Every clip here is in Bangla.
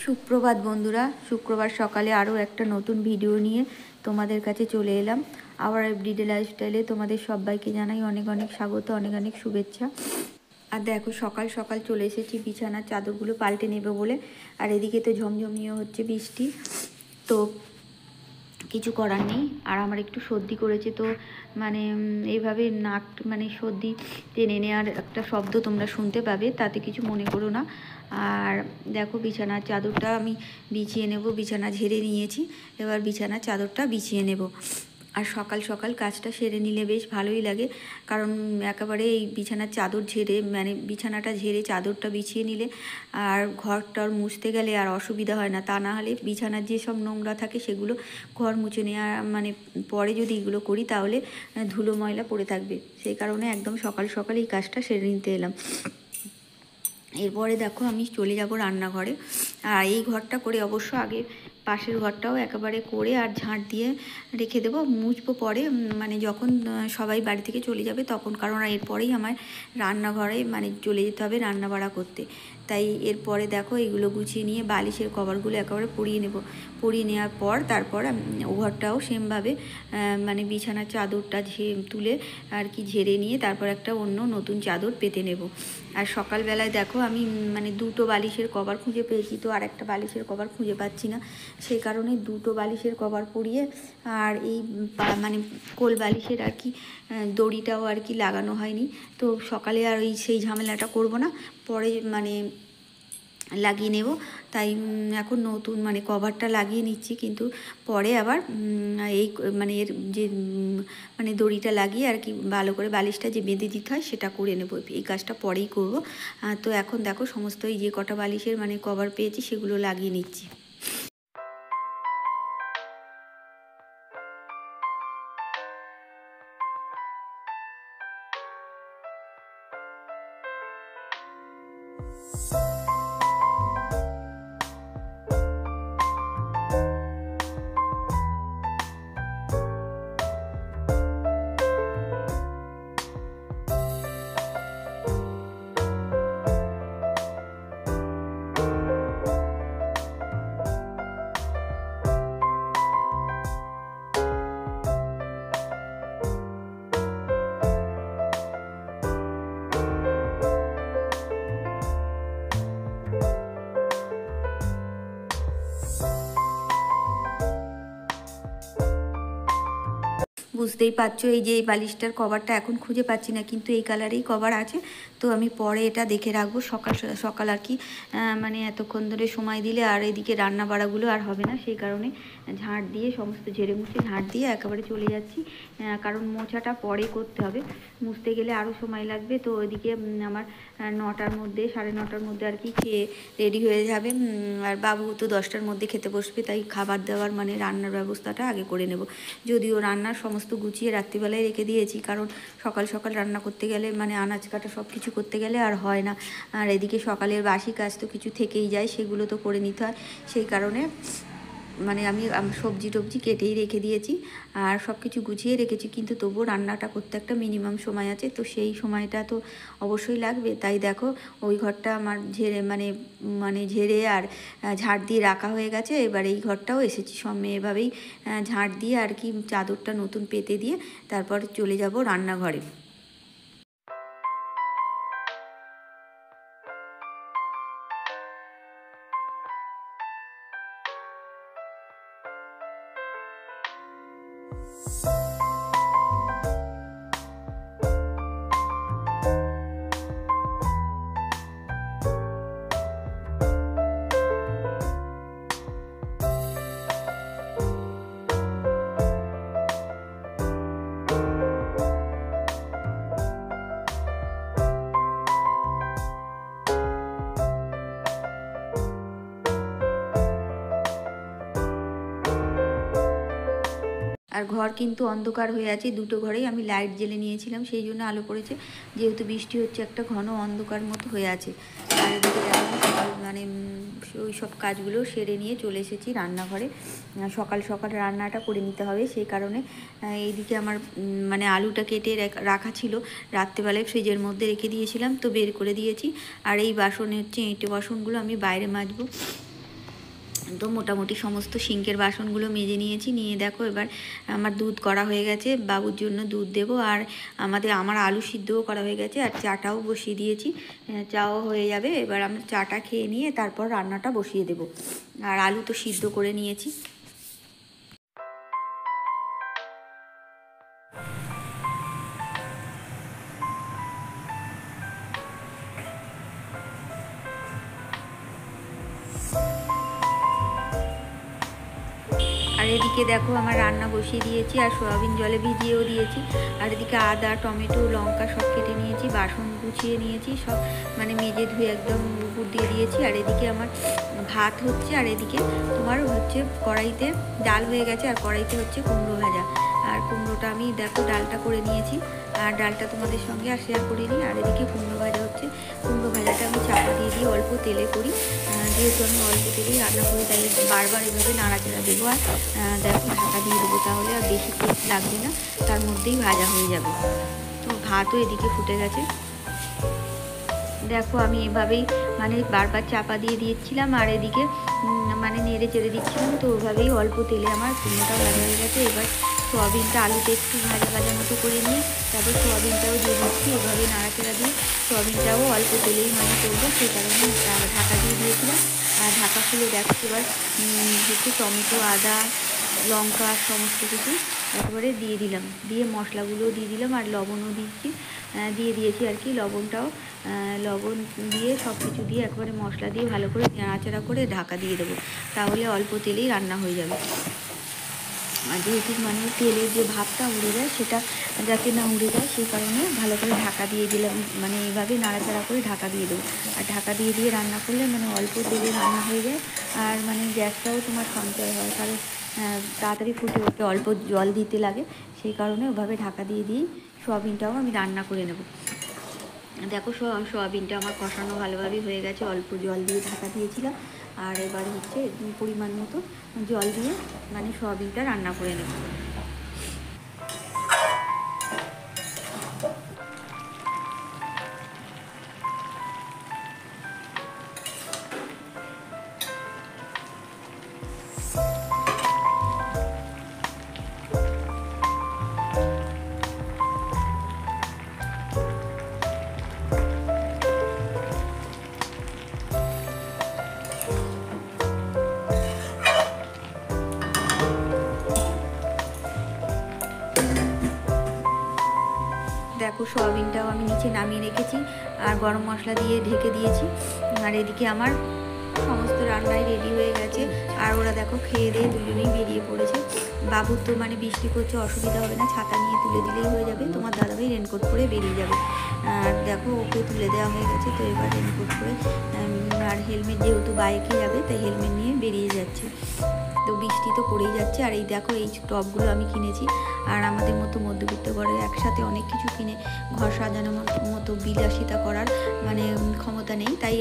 সুপ্রভাত বন্ধুরা, শুক্রবার সকালে আরও একটা নতুন ভিডিও নিয়ে তোমাদের কাছে চলে এলাম। আবার এভরিডে লাইফস্টাইলে তোমাদের সবাইকে জানাই অনেক অনেক স্বাগত, অনেক অনেক শুভেচ্ছা। আর দেখো সকাল সকাল চলে এসেছি বিছানার চাদরগুলো পাল্টে নেবে বলে। আর এদিকে তো ঝমঝমিয়ে হচ্ছে বৃষ্টি, তো কিছু করার নেই। আর আমার একটু সর্দি করেছে, তো মানে এইভাবে নাক মানে সর্দি টেনে নেওয়ার একটা শব্দ তোমরা শুনতে পাবে, তাতে কিছু মনে করো না। আর দেখো বিছানার চাদরটা আমি বিছিয়ে নেব, বিছানা ঝেড়ে নিয়েছি, এবার বিছানার চাদরটা বিছিয়ে নেব। আর সকাল সকাল কাজটা সেরে নিলে বেশ ভালোই লাগে, কারণ একেবারে এই বিছানার চাদর ঝেড়ে মানে বিছানাটা ঝেড়ে চাদরটা বিছিয়ে নিলে আর ঘরটার মুছতে গেলে আর অসুবিধা হয় না। তা না হলে বিছানার যেসব নোংরা থাকে সেগুলো ঘর মুছে নেওয়া মানে পরে যদি এগুলো করি তাহলে ধুলো ময়লা পড়ে থাকবে, সেই কারণে একদম সকাল সকাল এই কাজটা সেরে নিতে এলাম। এরপরে দেখো আমি চলে যাব রান্নাঘরে। আর এই ঘরটা করে অবশ্য আগে পাশের ঘরটাও একেবারে করে আর ঝাঁট দিয়ে রেখে দেবো, মুছবো পরে, মানে যখন সবাই বাড়ি থেকে চলে যাবে তখন, কারণ এরপরেই আমার রান্নাঘরে মানে চলে যেতে হবে রান্না বাড়া করতে। তাই এরপরে দেখো এগুলো গুছিয়ে নিয়ে বালিশের কভারগুলো একেবারে পরিয়ে নেব। পরিয়ে নেওয়ার পর তারপর ও ঘরটাও সেমভাবে মানে বিছানার চাদরটা তুলে আর কি ঝেড়ে নিয়ে তারপর একটা অন্য নতুন চাদর পেতে নেব। আর সকালবেলায় দেখো আমি মানে দুটো বালিশের কভার খুঁজে পেয়েছি, তো আর একটা বালিশের কভার খুঁজে পাচ্ছি না, সেই কারণে দুটো বালিশের কভার পরিয়ে আর এই মানে কোল বালিশের আর কি দড়িটাও আর কি লাগানো হয়নি, তো সকালে আর ওই সেই ঝামেলাটা করব না, পরে মানে লাগিয়ে নেব। তাই এখন নতুন মানে কভারটা লাগিয়ে নিচ্ছি, কিন্তু পরে আবার এই মানে এর যে মানে দড়িটা লাগিয়ে আর কি ভালো করে বালিশটা যে বেঁধে দিতে হয় সেটা করে নেব, এই কাজটা পরেই করব। তো এখন দেখো সমস্ত এই যে কটা বালিশের মানে কভার পেয়েছি সেগুলো লাগিয়ে নিচ্ছি। বুঝতেই পারছো এই যে এই বালিশটার কভারটা এখন খুঁজে পাচ্ছি না, কিন্তু এই কালারেই কভার আছে, তো আমি পরে এটা দেখে রাখবো। সকাল সকাল আর কি মানে এতক্ষণ ধরে সময় দিলে আর এদিকে রান্না বাড়াগুলো আর হবে না, সেই কারণে ঝাঁট দিয়ে সমস্ত ঝেড়ে মুছে ঝাঁট দিয়ে একেবারে চলে যাচ্ছি, কারণ মোছাটা পরে করতে হবে, মুছতে গেলে আরও সময় লাগবে। তো ওইদিকে আমার 9টার মধ্যে 9:30টার মধ্যে আর কি খেয়ে রেডি হয়ে যাবে। আর বাবু তো 10টার মধ্যে খেতে বসবে, তাই খাবার দেওয়ার মানে রান্নার ব্যবস্থাটা আগে করে নেব। যদিও রান্নার সমস্ত গুছিয়ে রাত্রিবেলায় রেখে দিয়েছি, কারণ সকাল সকাল রান্না করতে গেলে মানে আনাজ কাটা সব কিছু করতে গেলে আর হয় না। আর এদিকে সকালের বাসি কাজ তো কিছু থেকেই যায়, সেগুলো তো করে নিতে হয়, সেই কারণে মানে আমি সবজি টবজি কেটেই রেখে দিয়েছি আর সব কিছু গুছিয়ে রেখেছি, কিন্তু তবুও রান্নাটা করতে একটা মিনিমাম সময় আছে, তো সেই সময়টা তো অবশ্যই লাগবে। তাই দেখো ওই ঘরটা আমার ঝেড়ে আর ঝাড় দিয়ে রাখা হয়ে গেছে। এবার এই ঘরটাও এসেছি সঙ্গে এভাবেই ঝাড় দিয়ে আর কি চাদরটা নতুন পেতে দিয়ে তারপর চলে যাব রান্নাঘরে। আর ঘর কিন্তু অন্ধকার হয়ে আছে, দুটো ঘরেই আমি লাইট জ্বেলে নিয়েছিলাম, সেই জন্য আলো পড়েছে, যেহেতু বৃষ্টি হচ্ছে একটা ঘন অন্ধকার মতো হয়ে আছে। আর এদিকে মানে ওই সব কাজগুলো সেরে নিয়ে চলে এসেছি রান্নাঘরে। সকাল সকাল রান্নাটা করে নিতে হবে, সেই কারণে এইদিকে আমার মানে আলুটা কেটে রাখা ছিল, রাত্রেবেলায় ফ্রিজের মধ্যে রেখে দিয়েছিলাম, তো বের করে দিয়েছি। আর এই বাসন হচ্ছে এঁটো বাসনগুলো আমি বাইরে মাজবো। তো মোটামুটি সমস্ত সিঙ্কের বাসনগুলো মেজে নিয়েছি, নিয়ে দেখো এবার আমার দুধ করা হয়ে গেছে, বাবুর জন্য দুধ দেবো। আর আমার আলু সিদ্ধও করা হয়ে গেছে, আর চাটাও বসিয়ে দিয়েছি, চাও হয়ে যাবে। এবার আমরা চাটা খেয়ে নিয়ে তারপর রান্নাটা বসিয়ে দেবো। আর আলু তো সিদ্ধ করে নিয়েছি। আর এদিকে দেখো আমার রান্না বসিয়ে দিয়েছি, আর সয়াবিন জলে ভিজিয়েও দিয়েছি। আর এদিকে আদা, টমেটো, লঙ্কা সব কেটে নিয়েছি, বাসন গুছিয়ে নিয়েছি, সব মানে মেজে ধুয়ে একদম উপর দিয়ে দিয়েছি। আর এদিকে আমার ভাত হচ্ছে, আর এদিকে তোমার হচ্ছে কড়াইতে ডাল হয়ে গেছে, আর কড়াইতে হচ্ছে কুমড়ো ভাজা। আর কুমড়োটা আমি দেখো ডালটা করে নিয়েছি, আর ডালটা তোমাদের সঙ্গে আর শেয়ার করিনি। আর এদিকে কুমড়ো ভাজা হচ্ছে, কুমড়ো ভাজাটা আমি চাপা দিয়ে দিয়ে অল্প তেলে করি, যেহেতু আমি অল্প তেলেই রান্না করি, তাই বারবার এভাবে নাড়াচাড়া দেবো। আর দেখো ঢাকা দিয়ে দেবো, তাহলে আর বেশি তেল লাগবে না, তার মধ্যেই ভাজা হয়ে যাবে। তো ভাতও এদিকে ফুটে গেছে। দেখো আমি এভাবেই মানে বারবার চাপা দিয়ে দিচ্ছিলাম, আর এদিকে মানে নেড়ে চেড়ে দিচ্ছিলাম। তো ওভাবেই অল্প তেলে আমার কুমড়োটা ভাজা হয়ে গেছে। এবার সোয়াবিনটা আলুতে একটু ভাজা ভাজা মতো করে নিয়ে তারপর সোয়াবিনটাও দিয়ে দিচ্ছি, এভাবে নাড়াচাড়া দিয়ে সোয়াবিনটাও অল্প তেলেই মানে করবো, সেই কারণে ঢাকা দিয়ে দিয়েছিলাম। আর ঢাকা খুলে দেখো এবার হচ্ছে টমেটো, আদা, লঙ্কা সমস্ত কিছু একবারে দিয়ে দিলাম, দিয়ে মশলাগুলোও দিয়ে দিলাম, আর লবণও দিয়েছি আর কি, লবণ দিয়ে সব কিছু দিয়ে একবারে মশলা দিয়ে ভালো করে নাড়াচাড়া করে ঢাকা দিয়ে দেবো, তাহলে অল্প তেলেই রান্না হয়ে যাবে। আর যেহেতু মানে তেলের যে ভাবটা উড়ে যায়, সেটা যাতে না উড়ে যায় সেই কারণে ভালো করে ঢাকা দিয়ে দিলাম, মানে এইভাবে নাড়াচাড়া করে ঢাকা দিয়ে দেবো। আর ঢাকা দিয়ে দিয়ে রান্না করলে মানে অল্প তেলে রান্না হয়ে যায়, আর মানে গ্যাসটাও তোমার সঞ্চয় হয়, কারণ তাড়াতাড়ি ফুটে ওঠে, অল্প জল দিতে লাগে, সেই কারণে ওভাবে ঢাকা দিয়ে দিই সোয়াবিনটাও আমি রান্না করে নেব। দেখো সোয়াবিনটা আমার কষানো ভালোভাবে হয়ে গেছে, অল্প জল দিয়ে ঢাকা দিয়েছিলাম। আর এবার হচ্ছে পরিমাণ মতো জল দিয়ে মানে সোয়াবিনটা রান্না করে নেব। দেখো সোয়াবিনটাও আমি নিচে নামিয়ে রেখেছি, আর গরম মশলা দিয়ে ঢেকে দিয়েছি। আর এদিকে আমার সমস্ত রান্নাই রেডি হয়ে গেছে, আর ওরা দেখো খেয়ে দিয়ে দুজনেই বেরিয়ে পড়েছে। বাবুর তো মানে বৃষ্টি করছে, অসুবিধা হবে না, ছাতা নিয়ে তুলে দিলেই হয়ে যাবে, তোমার দাদাভাই রেনকোট পরে বেরিয়ে যাবে। আর দেখো ওকে তুলে দেওয়া হয়ে গেছে, তো এবার রেনকোট পরে আর হেলমেট, যেহেতু বাইকে যাবে তাই হেলমেট নিয়ে বেরিয়ে যাচ্ছে। তো বৃষ্টি তো পড়েই যাচ্ছে। আর এই দেখো এই টবগুলো আমি কিনেছি, আর আমাদের মতো মধ্যবিত্ত ঘরে একসাথে অনেক কিছু কিনে ঘর সাজানোর মতো বিলাসিতা করার মানে ক্ষমতা নেই, তাই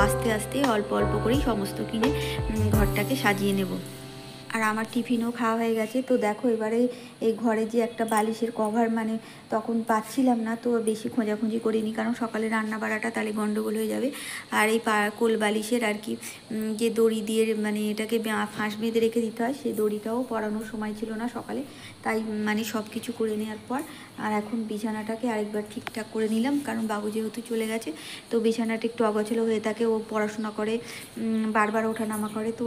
আস্তে আস্তে অল্প অল্প করেই সমস্ত কিনে ঘরটাকে সাজিয়ে নেব। আর আমার টিফিনও খাওয়া হয়ে গেছে। তো দেখো এবারে এই ঘরে যে একটা বালিশের কভার মানে তখন পাচ্ছিলাম না, তো বেশি খোঁজাখুঁজি করিনি, কারণ সকালে রান্না বাড়াটা তাহলে গন্ডগোল হয়ে যাবে। আর এই কোল বালিশের আর কি যে দড়ি দিয়ে মানে এটাকে ফাঁস বেঁধে রেখে দিতে হয়, সেই দড়িটাও পরানোর সময় ছিল না সকালে, তাই মানে সব কিছু করে নেওয়ার পর আর এখন বিছানাটাকে আরেকবার ঠিকঠাক করে নিলাম, কারণ বাবু যেহেতু চলে গেছে তো বিছানাটা একটু অগোছালো হয়ে থাকে, ও পড়াশোনা করে, বারবার ওঠানামা করে, তো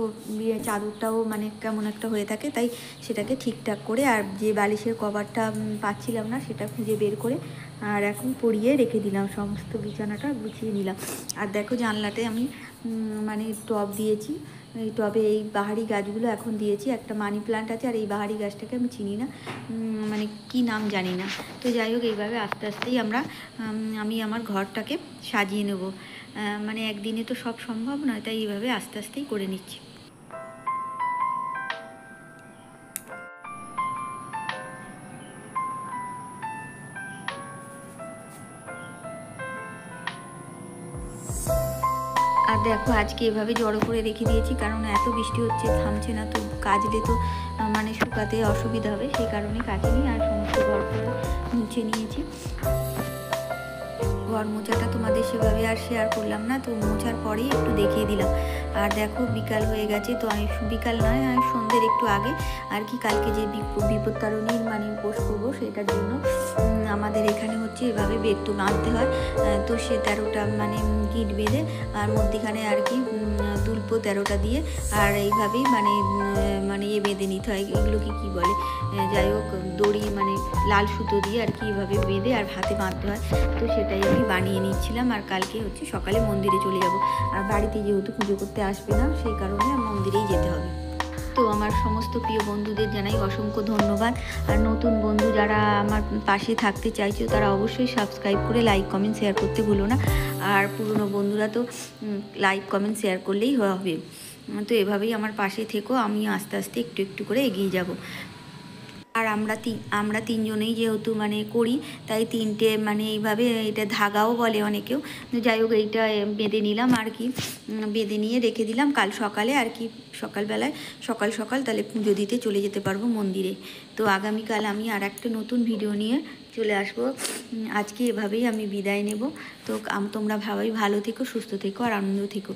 চাদরটাও মানে কেমন একটা হয়ে থাকে, তাই সেটাকে ঠিকঠাক করে আর যে বালিশের কভারটা পাচ্ছিলাম না সেটা খুঁজে বের করে আর এখন পরিয়ে রেখে দিলাম, সমস্ত বিছানাটা গুছিয়ে নিলাম। আর দেখো জানলাতে আমি মানে টব দিয়েছি, এই টবে এই বাহারি গাছগুলো এখন দিয়েছি, একটা মানি প্লান্ট আছে, আর এই বাহারি গাছটাকে আমি চিনি না, মানে কি নাম জানি না। তো যাই হোক এইভাবে আস্তে আস্তেই আমি আমার ঘরটাকে সাজিয়ে নেব, মানে একদিনে তো সব সম্ভব নয়, তাই এইভাবে আস্তে আস্তেই করে নিচ্ছি। আর দেখো আজকে এভাবে জড়ো করে রেখে দিয়েছি, কারণ এত বৃষ্টি হচ্ছে, থামছে না, তো কাচলে তো মানে শুকাতে অসুবিধা হবে, সেই কারণে কাচিনি। আর সমস্ত ঘর করে মুছে নিয়েছি, ঘর মোছাটা তোমাদের সেভাবে আর শেয়ার করলাম না, তো মোছার পরেই একটু দেখিয়ে দিলাম। আর দেখো বিকাল হয়ে গেছে, তো আমি বিকাল নয় সন্ধ্যের একটু আগে আর কি, কালকে যে বিপত্তারিণীর মানে উপোস করবো সেটার জন্য আমাদের এখানে হচ্ছে এভাবে বেদ তো বাঁধতে হয়। তো সে 13টা মানে গিট বেঁধে আর মধ্যিখানে আর কি তুলপো 13টা দিয়ে আর এইভাবেই মানে মানে বেঁধে নিতে হয়, এগুলোকে কী বলে, যাই হোক দড়ি মানে লাল সুতো দিয়ে আর কি এভাবে বেঁধে আর হাতে বাঁধতে হয়। তো সেটাই আমি বানিয়ে নিচ্ছিলাম। আর কালকে হচ্ছে সকালে মন্দিরে চলে যাব, আর বাড়িতে যেহেতু পুজো করতে আসবে না সেই কারণে মন্দিরেই যেতে হবে। তো আমার সমস্ত প্রিয় বন্ধুদের জানাই অসংখ্য ধন্যবাদ। আর নতুন বন্ধু যারা আমার পাশে থাকতে চাইছো তারা অবশ্যই সাবস্ক্রাইব করে লাইক কমেন্ট শেয়ার করতে ভুলো না। আর পুরনো বন্ধুরা তো লাইক কমেন্ট শেয়ার করলেই হবে। তো এভাবেই আমার পাশে থেকো, আমি আস্তে আস্তে একটু একটু করে এগিয়ে যাব। আর আমরা তিনজনেই যেহেতু মানে করি, তাই তিনটে মানে এইভাবে এটা ধাগাও বলে অনেকেও, যাই হোক এইটা বেঁধে নিলাম আর কি, বেঁধে নিয়ে রেখে দিলাম। কাল সকালে আর কি সকালবেলায় সকাল সকাল তাহলে পুজো দিতে চলে যেতে পারবো মন্দিরে। তো আগামীকাল আমি আর একটা নতুন ভিডিও নিয়ে চলে আসবো। আজকে এভাবেই আমি বিদায় নেব। তো তোমরা ভালো থেকো, সুস্থ থেকো আর আনন্দ থেকো।